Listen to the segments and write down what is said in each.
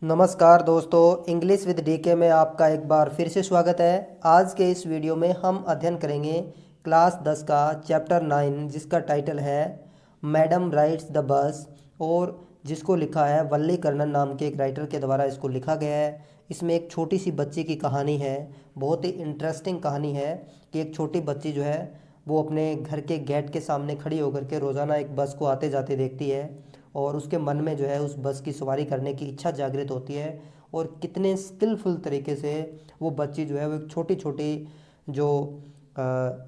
नमस्कार दोस्तों, English with DK में आपका एक बार फिर से स्वागत है। आज के इस वीडियो में हम अध्ययन करेंगे क्लास 10 का चैप्टर 9 जिसका टाइटल है मैडम राइड्स द बस, और जिसको लिखा है वल्ली कर्णन नाम के एक राइटर के द्वारा इसको लिखा गया है। इसमें एक छोटी सी बच्ची की कहानी है। बहुत ही इंटरेस्टिंग कहानी है कि एक छोटी बच्ची जो है वो अपने घर के गेट के सामने खड़ी होकर के रोज़ाना एक बस को आते जाते देखती है और उसके मन में जो है उस बस की सवारी करने की इच्छा जागृत होती है। और कितने स्किलफुल तरीके से वो बच्ची जो है वो एक छोटी छोटी जो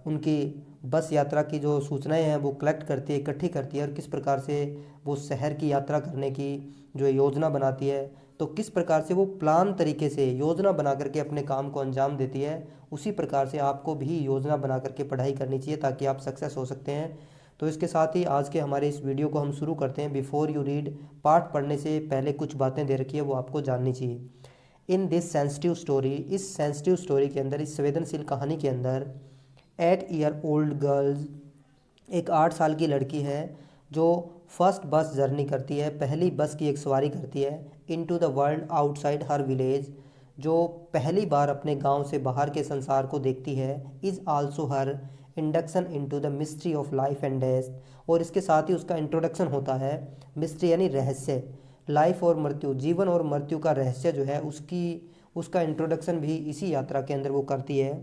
उनकी बस यात्रा की जो सूचनाएं हैं वो कलेक्ट करती है, इकट्ठी करती है, और किस प्रकार से वो शहर की यात्रा करने की जो योजना बनाती है। तो किस प्रकार से वो प्लान तरीके से योजना बना करके अपने काम को अंजाम देती है, उसी प्रकार से आपको भी योजना बना करके पढ़ाई करनी चाहिए ताकि आप सक्सेस हो सकते हैं। तो इसके साथ ही आज के हमारे इस वीडियो को हम शुरू करते हैं। बिफोर यू रीड, पाठ पढ़ने से पहले कुछ बातें दे रखी है वो आपको जाननी चाहिए। इन दिस सेंसिटिव स्टोरी, इस सेंसिटिव स्टोरी के अंदर, इस संवेदनशील कहानी के अंदर 8 ईयर ओल्ड गर्ल्स, एक 8 साल की लड़की है जो फर्स्ट बस जर्नी करती है, पहली बस की एक सवारी करती है into the world outside her village, जो पहली बार अपने गांव से बाहर के संसार को देखती है। Is also her induction into the mystery of life and death, और इसके साथ ही उसका इंट्रोडक्शन होता है। मिस्ट्री यानी रहस्य, लाइफ और मृत्यु, जीवन और मृत्यु का रहस्य जो है उसका इंट्रोडक्शन भी इसी यात्रा के अंदर वो करती है।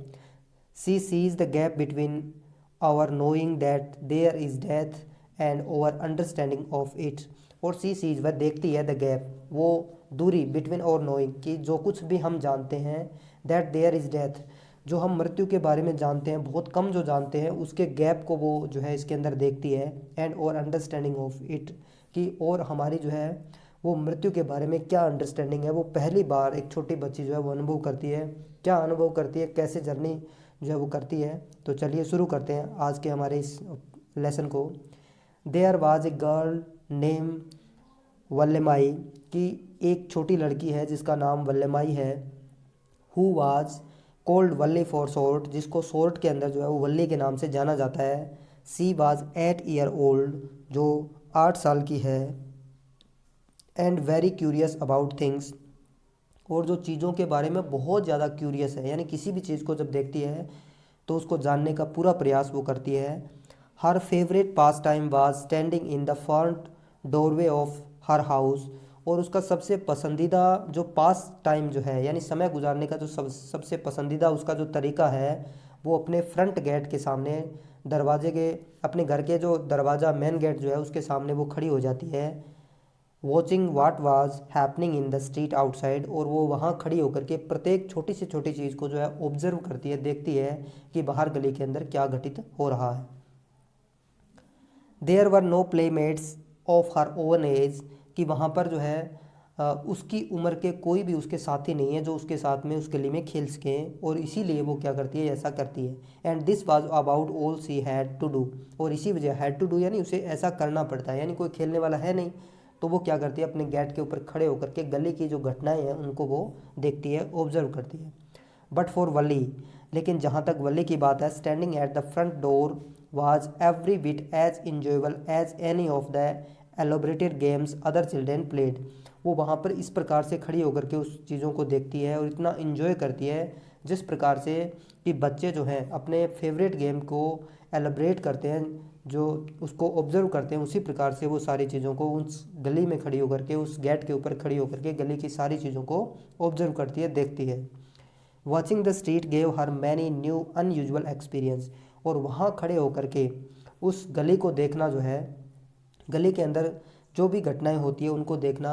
She sees the gap between our knowing that there is death and our understanding of it, और सी सीज वह देखती है द गैप, वो दूरी, बिटवीन और नोइंग कि जो कुछ भी हम जानते हैं, दैट देयर इज डेथ, जो हम मृत्यु के बारे में जानते हैं, बहुत कम जो जानते हैं, उसके गैप को वो जो है इसके अंदर देखती है। एंड और अंडरस्टैंडिंग ऑफ इट, कि और हमारी जो है वो मृत्यु के बारे में क्या अंडरस्टैंडिंग है, वो पहली बार एक छोटी बच्ची जो है वो अनुभव करती है। क्या अनुभव करती है, कैसे जर्नी जो है वो करती है। तो चलिए शुरू करते हैं आज के हमारे इस लेसन को। There was a girl name Valliammai, कि एक छोटी लड़की है जिसका नाम वल्लेमाई है। Who was called Valli for short, जिसको शॉर्ट के अंदर जो है वो वल्ली के नाम से जाना जाता है। सी वाज 8 ईयर ओल्ड, जो 8 साल की है। And very curious about things, और जो चीज़ों के बारे में बहुत ज़्यादा क्यूरियस है, यानी किसी भी चीज़ को जब देखती है तो उसको जानने का पूरा प्रयास वो करती है। हर favourite pass time was standing in the front doorway of her house, और उसका सबसे पसंदीदा जो पास टाइम जो है, यानी समय गुजारने का जो सबसे पसंदीदा उसका जो तरीका है, वो अपने फ्रंट गेट के सामने, दरवाजे के, अपने घर के जो दरवाज़ा मेन गेट जो है उसके सामने वो खड़ी हो जाती है। Watching what was happening in the street outside, और वो वहाँ खड़ी होकर के प्रत्येक छोटी से छोटी चीज़ को जो है ऑब्जर्व करती है, देखती है कि बाहर गली के अंदर क्या घटित हो रहा है। There were no playmates of her own age, कि वहाँ पर जो है उसकी उम्र के कोई भी उसके साथी नहीं है जो उसके साथ में उस गली में खेल सकें, और इसीलिए वो क्या करती है, ऐसा करती है। And this was about all she had to do, और इसी वजह, हैड टू डू यानी उसे ऐसा करना पड़ता है, यानी कोई खेलने वाला है नहीं, तो वो क्या करती है, अपने गेट के ऊपर खड़े होकर के गली की जो घटनाएं हैं उनको वो देखती है, ऑब्जर्व करती है। बट फॉर वली, लेकिन जहाँ तक वली की बात है, standing at the front door was every bit as enjoyable as any of the elaborated games other children played, वो वहाँ पर इस प्रकार से खड़ी होकर के उस चीज़ों को देखती है और इतना इन्जॉय करती है जिस प्रकार से कि बच्चे जो हैं अपने फेवरेट गेम को एलोब्रेट करते हैं, जो उसको ऑब्जर्व करते हैं, उसी प्रकार से वो सारी चीज़ों को उस गली में खड़ी होकर के, उस गेट के ऊपर खड़ी होकर के गली की सारी चीज़ों को ऑब्जर्व करती है, देखती है। Watching the street gave her many new unusual experience, और वहाँ खड़े होकर के उस गली को देखना जो है, गली के अंदर जो भी घटनाएं होती है उनको देखना,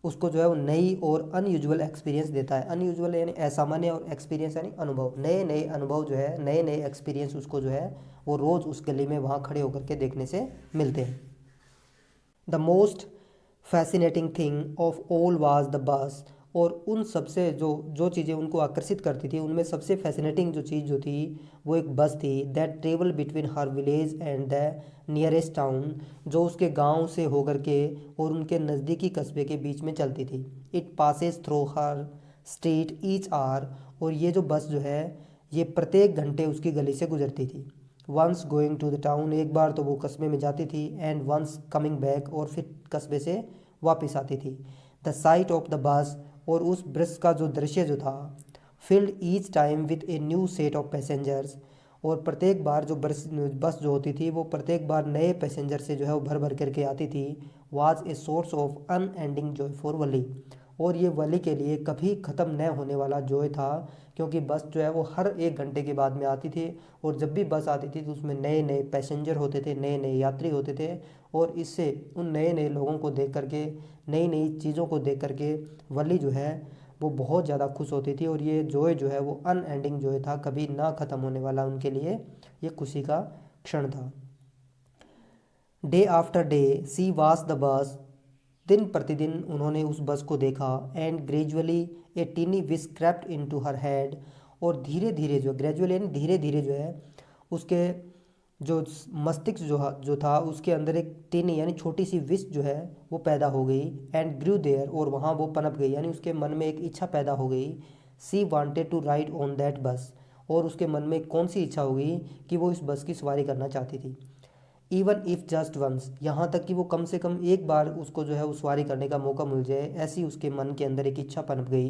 उसको जो है वो नई और अनयूजुअल एक्सपीरियंस देता है। अनयूजुअल यानी असामान्य, और एक्सपीरियंस यानी अनुभव, नए नए अनुभव जो है, नए नए एक्सपीरियंस उसको जो है वो रोज़ उस गली में वहाँ खड़े होकर के देखने से मिलते हैं। The most fascinating thing of all was the bus, और उन सबसे जो जो चीज़ें उनको आकर्षित करती थी उनमें सबसे फैसिनेटिंग जो चीज़ जो थी वो एक बस थी। That travel between her village and the nearest town, जो उसके गांव से होकर के और उनके नज़दीकी कस्बे के बीच में चलती थी। It passes through her street each hour, और ये जो बस जो है ये प्रत्येक घंटे उसकी गली से गुजरती थी। Once going to the town, एक बार तो वो कस्बे में जाती थी, एंड वंस कमिंग बैक, और फिर कस्बे से वापस आती थी। The site of the bus, और उस बस का जो दृश्य जो था, field each time with a new set of passengers, और प्रत्येक बार जो बस जो होती थी वो प्रत्येक बार नए पैसेंजर से जो है वो भर भर करके आती थी, was a source of unending joy for Valli, और ये वली के लिए कभी ख़त्म न होने वाला जॉय था, क्योंकि बस जो है वो हर 1 घंटे के बाद में आती थी, और जब भी बस आती थी तो उसमें नए नए पैसेंजर होते थे, नए नए यात्री होते थे, और इससे उन नए नए लोगों को देख करके, नई नई चीज़ों को देख करके वली जो है वो बहुत ज़्यादा खुश होती थी, और ये जॉय जो है वो अनएंडिंग जॉय था, कभी ना ख़त्म होने वाला उनके लिए ये खुशी का क्षण था। Day after day she watch the bus, दिन प्रतिदिन उन्होंने उस बस को देखा, and gradually a tiny wish crept into her head, और धीरे धीरे जो ग्रेजुअली यानी धीरे धीरे जो है उसके जो मस्तिष्क जो था उसके अंदर एक टीनी यानी छोटी सी विश जो है वो पैदा हो गई, एंड ग्रू देयर, और वहाँ वो पनप गई, यानी उसके मन में एक इच्छा पैदा हो गई। She wanted to ride on that bus, और उसके मन में कौन सी इच्छा हो गई कि वो इस बस की सवारी करना चाहती थी। इवन इफ़ जस्ट वंस, यहाँ तक कि वो कम से कम एक बार उसको जो है उस सवारी करने का मौका मिल जाए, ऐसी उसके मन के अंदर एक इच्छा पनप गई।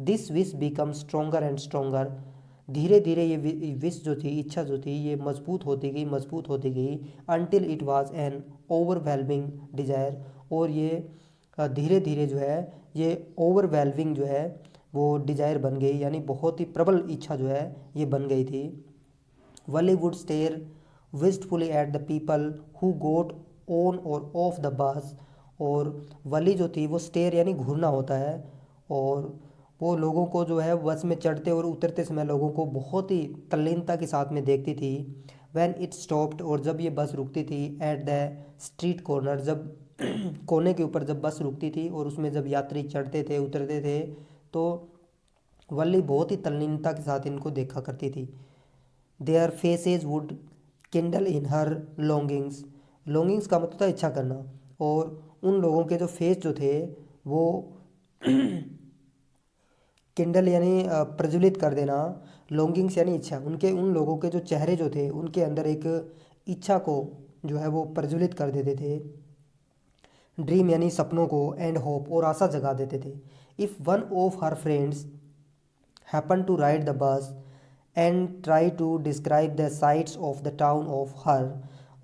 This wish become stronger and stronger, धीरे धीरे ये विश जो थी, इच्छा जो थी, ये मजबूत होती गई, until it was an overwhelming desire, और ये धीरे धीरे जो है ये ओवरवेलमिंग जो है वो डिजायर बन गई, यानी बहुत ही प्रबल इच्छा जो है ये बन गई थी। Valli would stare wistfully at the people who got on और ऑफ द बस, और वली जो थी वो स्टेयर यानी घूरना होता है, और वो लोगों को जो है बस में चढ़ते और उतरते समय लोगों को बहुत ही तल्लीनता के साथ में देखती थी। व्हेन इट स्टॉप्ड, और जब ये बस रुकती थी, एट द स्ट्रीट कॉर्नर, जब कोने के ऊपर जब बस रुकती थी और उसमें जब यात्री चढ़ते थे उतरते थे, तो वल्ली बहुत ही तल्लीनता के साथ इनको देखा करती थी। Their faces would Kindle in her longings, longings का मतलब था इच्छा करना, और उन लोगों के जो फेस जो थे वो किंडल यानी प्रज्वलित कर देना, लॉन्गिंग्स यानी इच्छा, उनके उन लोगों के जो चेहरे जो थे उनके अंदर एक इच्छा को जो है वो प्रज्वलित कर देते थे। ड्रीम यानी सपनों को, एंड होप, और आशा जगा देते थे। If one of her friends happen to ride the bus and try to describe the sights of the town of her,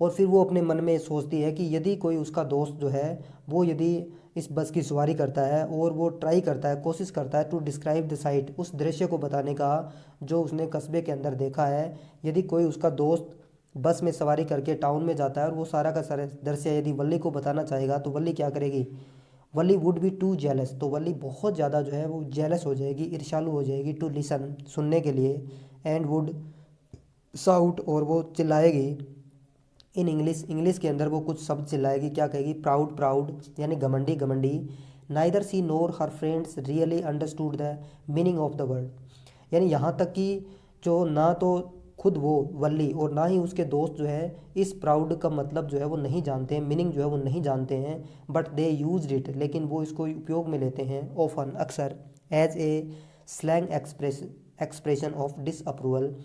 और फिर वो अपने मन में सोचती है कि यदि कोई उसका दोस्त जो है वो यदि इस बस की सवारी करता है और वो ट्राई करता है, कोशिश करता है टू डिस्क्राइब द साइट, उस दृश्य को बताने का जो उसने कस्बे के अंदर देखा है, यदि कोई उसका दोस्त बस में सवारी करके टाउन में जाता है और वो सारा का सारा दृश्य यदि वल्ली को बताना चाहेगा, तो वल्ली क्या करेगी, वली वुड बी टू जेलस, तो वली बहुत ज़्यादा जो है वो जेलस हो जाएगी, ईर्ष्यालु हो जाएगी, टू लिसन, सुनने के लिए, एंड वुड साउट, और वो चिल्लाएगी इन इंग्लिश, इंग्लिश के अंदर वो कुछ शब्द चिल्लाएगी, क्या कहेगी, प्राउड प्राउड यानी घमंडी घमंडी। Neither she nor her friends really understood the meaning of the word, यानी यहाँ तक कि जो ना तो खुद वो वल्ली और ना ही उसके दोस्त जो है इस प्राउड का मतलब जो है वो नहीं जानते हैं, मीनिंग जो है वो नहीं जानते हैं, बट दे यूज इट, लेकिन वो इसको उपयोग में लेते हैं, ऑफन अक्सर, as a slang expression of disapproval.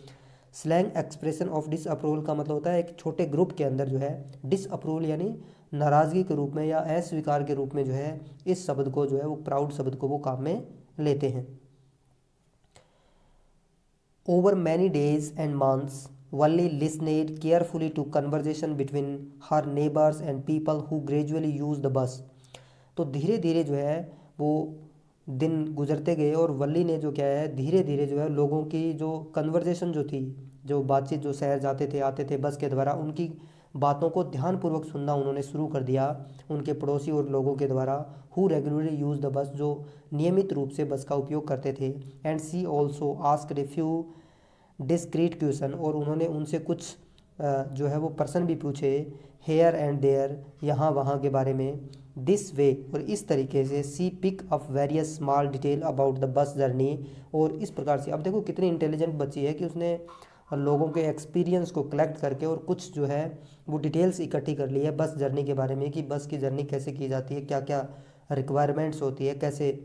Slang expression of disapproval का मतलब होता है एक छोटे ग्रुप के अंदर जो है डिसअप्रूवल यानी नाराज़गी के रूप में या अस्वीकार के रूप में जो है इस शब्द को जो है वो प्राउड शब्द को वो काम में लेते हैं। Over many days and months, Valli listened carefully to conversation between her neighbors and people who gradually used the bus. तो धीरे धीरे जो है वो दिन गुजरते गए और वल्ली ने जो क्या है धीरे धीरे जो है लोगों की जो कन्वर्जेशन जो थी, जो बातचीत, जो शहर जाते थे आते थे बस के द्वारा, उनकी बातों को ध्यानपूर्वक सुनना उन्होंने शुरू कर दिया, उनके पड़ोसी और लोगों के द्वारा, who regularly use the bus, जो नियमित रूप से बस का उपयोग करते थे। And she also asked a few discreet question, और उन्होंने उनसे कुछ जो है वो प्रश्न भी पूछे, हेयर एंड देयर, यहाँ वहाँ के बारे में। दिस वे, और इस तरीके से, she pick up various small detail about the bus journey, और इस प्रकार से अब देखो कितनी इंटेलिजेंट बच्ची है कि उसने लोगों के एक्सपीरियंस को कलेक्ट करके और कुछ जो है वो डिटेल्स इकट्ठी कर ली है बस जर्नी के बारे में, कि बस की जर्नी कैसे की जाती है, क्या क्या रिक्वायरमेंट्स होती है, कैसे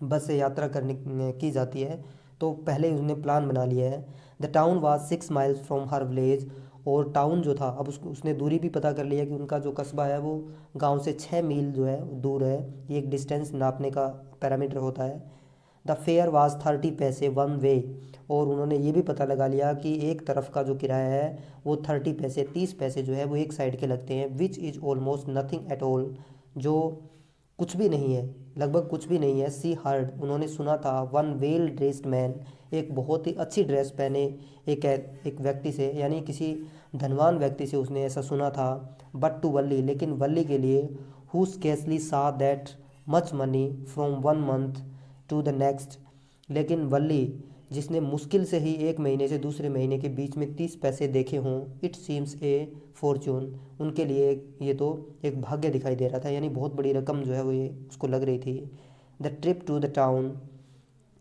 बस से यात्रा करने की जाती है। तो पहले उसने प्लान बना लिया है। The town was 6 miles from her village, और टाउन जो था, अब उसने दूरी भी पता कर लिया कि उनका जो कस्बा है वो गांव से 6 मील जो है दूर है। ये एक डिस्टेंस नापने का पैरामीटर होता है। द फेयर वाज 30 पैसे वन वे, और उन्होंने ये भी पता लगा लिया कि एक तरफ का जो किराया है वो 30 पैसे 30 पैसे जो है वो एक साइड के लगते हैं। Which is almost nothing at all, जो कुछ भी नहीं है, लगभग कुछ भी नहीं है। सी हर्ड, उन्होंने सुना था। वन वेल ड्रेस्ड मैन, एक बहुत ही अच्छी ड्रेस पहने एक व्यक्ति से, यानी किसी धनवान व्यक्ति से उसने ऐसा सुना था। बट टू वल्ली, लेकिन वल्ली के लिए, who scarcely saw that much money from one month to the next, लेकिन वल्ली जिसने मुश्किल से ही एक महीने से दूसरे महीने के बीच में 30 पैसे देखे हों, इट सीम्स ए फॉर्चून, उनके लिए ये तो एक भाग्य दिखाई दे रहा था, यानी बहुत बड़ी रकम जो है वो ये उसको लग रही थी। The trip to the town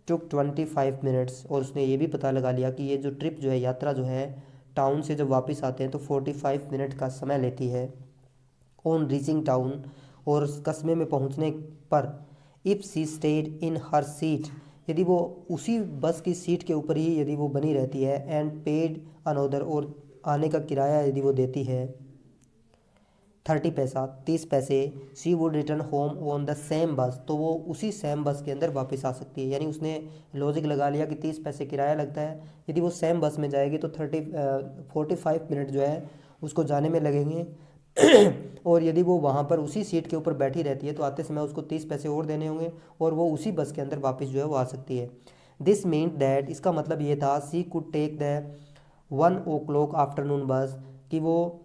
took 25 minutes, और उसने ये भी पता लगा लिया कि ये जो ट्रिप जो है, यात्रा जो है, टाउन से जब वापस आते हैं तो 45 मिनट का समय लेती है। ऑन रीचिंग टाउन, और कस्बे में पहुंचने पर, if she stayed in her seat, यदि वो उसी बस की सीट के ऊपर ही यदि वो बनी रहती है, एंड पेड अनोदर, और आने का किराया यदि वो देती है 30 पैसा 30 पैसे, she would return home on the same बस, तो वो उसी सेम बस के अंदर वापस आ सकती है। यानी उसने लॉजिक लगा लिया कि 30 पैसे किराया लगता है, यदि वो सेम बस में जाएगी तो 45 मिनट जो है उसको जाने में लगेंगे और यदि वो वहाँ पर उसी सीट के ऊपर बैठी रहती है तो आते समय उसको 30 पैसे और देने होंगे, और वो उसी बस के अंदर वापस जो है वो आ सकती है। दिस मीन दैट, इसका मतलब ये था, she could take the 1 o'clock afternoon bus, कि वो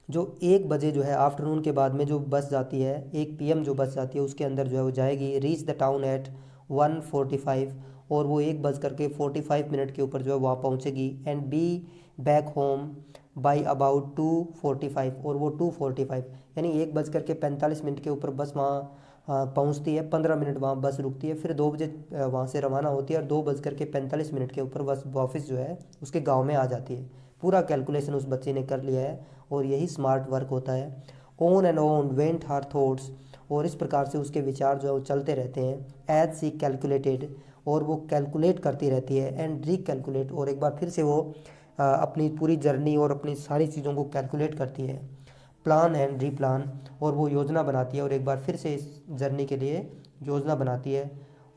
जो 1 बजे जो है आफ्टरनून के बाद में जो बस जाती है, 1 PM जो बस जाती है उसके अंदर जो है वो जाएगी। रीच द टाउन एट 1:45, और वो 1 बज करके 45 मिनट के ऊपर जो है वहाँ पहुँचेगी। And be back home by about 2:45, और वो 2:45 यानी 1 बज करके 45 मिनट के ऊपर बस वहाँ पहुँचती है। 15 मिनट वहाँ बस रुकती है, फिर 2 बजे वहाँ से रवाना होती है, और 2 बज करके 45 मिनट के ऊपर बस वापस जो है उसके गाँव में आ जाती है। पूरा कैलकुलेशन उस बच्चे ने कर लिया है, और यही स्मार्ट वर्क होता है। On and on went her thoughts, और इस प्रकार से उसके विचार जो है वो चलते रहते हैं। एज सी कैलकुलेटेड, और वो कैलकुलेट करती रहती है। एंड रीकैलकुलेट, और एक बार फिर से वो अपनी पूरी जर्नी और अपनी सारी चीज़ों को कैलकुलेट करती है। प्लान एंड रीप्लान, और वो योजना बनाती है, और एक बार फिर से इस जर्नी के लिए योजना बनाती है।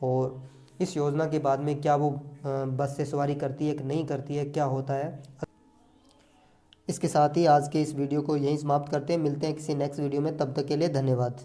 और इस योजना के बाद में क्या वो बस से सवारी करती है कि नहीं करती है, क्या होता है। इसके साथ ही आज के इस वीडियो को यहीं समाप्त करते हैं। मिलते हैं किसी नेक्स्ट वीडियो में, तब तक के लिए धन्यवाद।